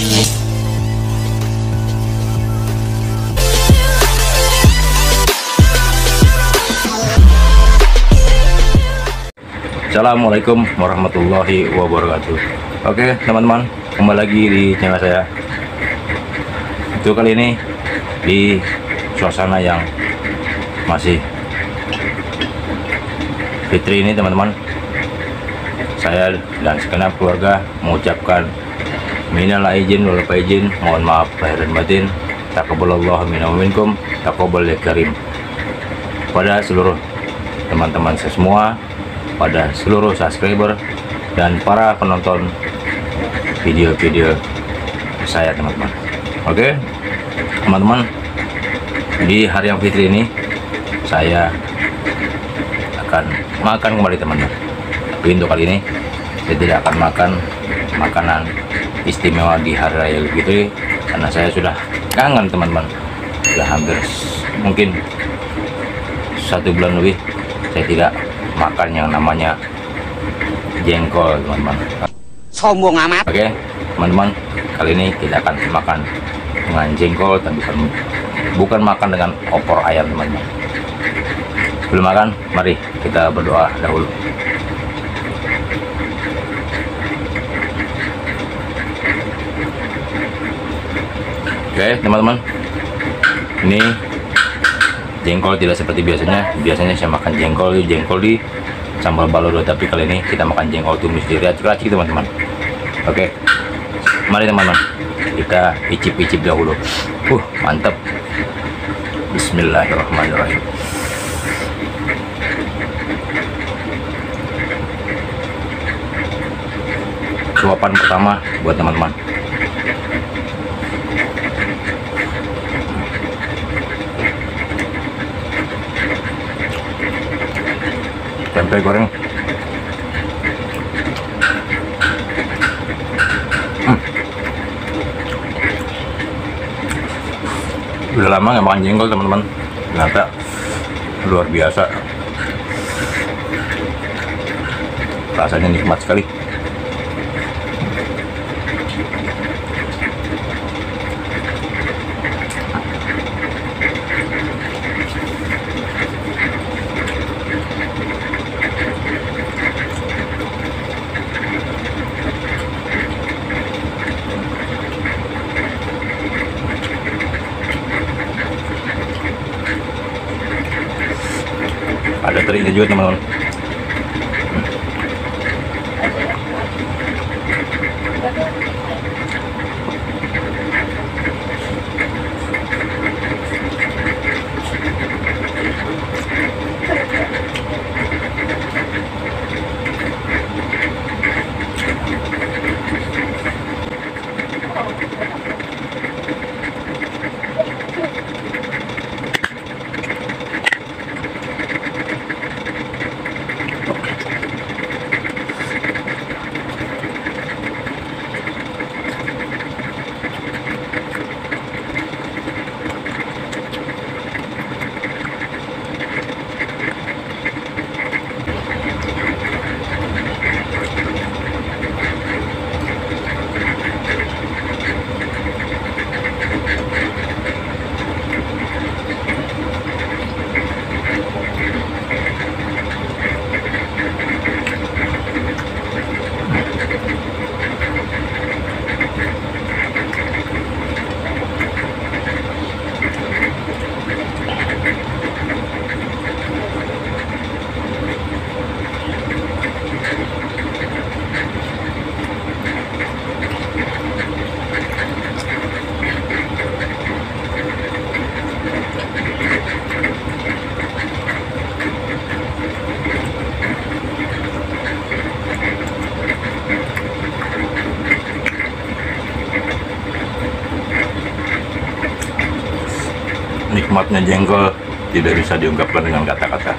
Assalamualaikum warahmatullahi wabarakatuh. Oke teman-teman, kembali lagi di channel saya. Itu kali ini di suasana yang masih Fitri ini teman-teman, saya dan segenap keluarga mengucapkan minal aidin wal faizin, mohon maaf lahir dan batin, taqabbalallahu minna wa minkum, taqabbal ya karim. Pada seluruh teman-teman saya semua, pada seluruh subscriber dan para penonton video-video saya teman-teman. Oke teman-teman, di hari yang fitri ini saya akan makan kembali teman-teman. Tapi untuk kali ini saya tidak akan makan makanan istimewa di hari raya Idul Fitri, karena saya sudah kangen teman-teman. Sudah hampir mungkin 1 bulan lebih saya tidak makan yang namanya jengkol teman-teman. Sombong amat. Oke teman-teman, kali ini kita akan makan dengan jengkol, tapi bukan makan dengan opor ayam teman-teman. Sebelum makan, mari kita berdoa dahulu. Oke teman-teman, ini jengkol tidak seperti biasanya. Biasanya saya makan jengkol di sambal balado, tapi kali ini kita makan jengkol tumis diracik-racik teman-teman. Oke, mari teman-teman, kita icip-icip dahulu. Mantap. Bismillahirrahmanirrahim. Suapan pertama buat teman-teman. Tempe goreng. Udah lama nggak makan jengkol teman-teman, ternyata luar biasa, rasanya nikmat sekali. Ada teriknya juga teman-teman. Nikmatnya jengkol tidak bisa diungkapkan dengan kata-kata.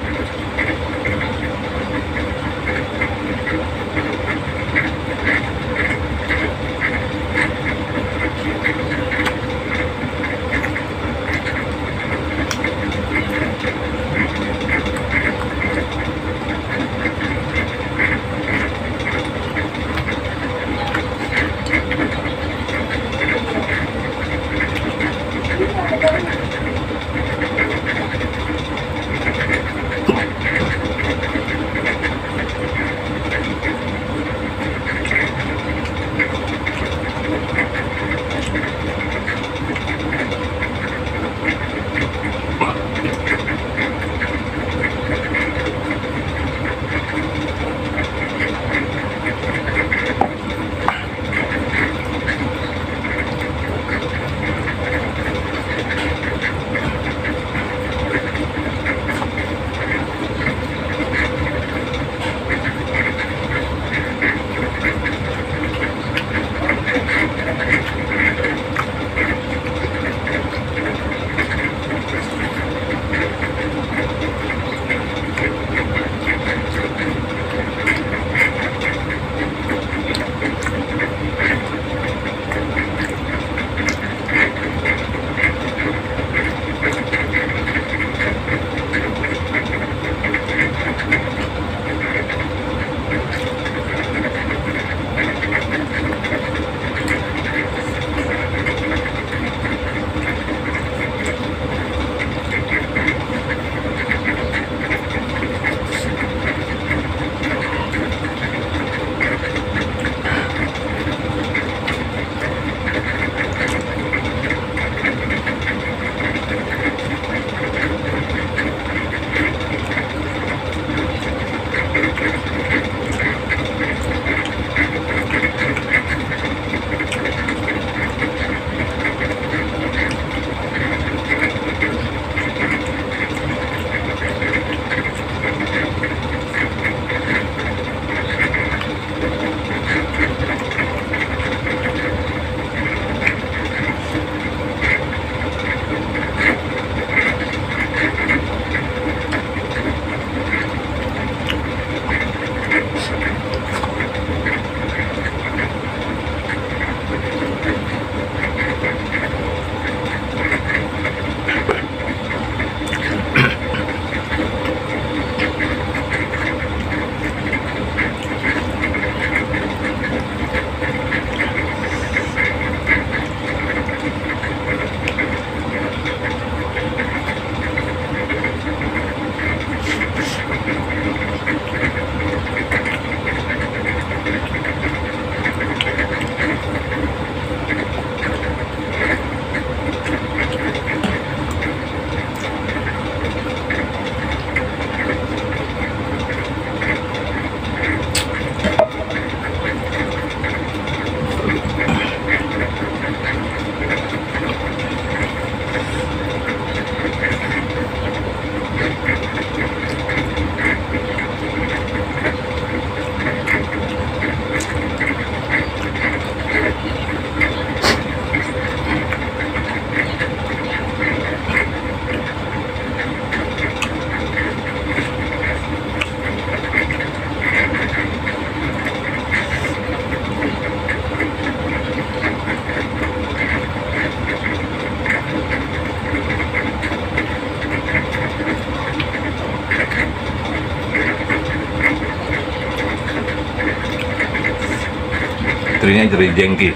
terinya teri jengki.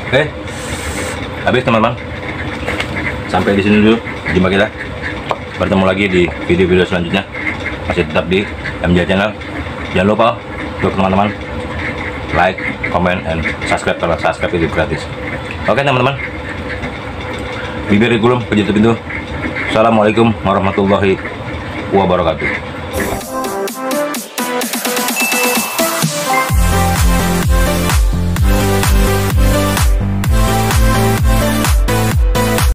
Oke, habis teman-teman. Sampai di sini dulu jumpa kita. Bertemu lagi di video-video selanjutnya. Masih tetap di MJ Channel. Jangan lupa untuk teman-teman like, comment, and subscribe karena subscribe itu gratis. Oke teman-teman. Bibir gulung, pejutu pintu. Assalamualaikum warahmatullahi wabarakatuh.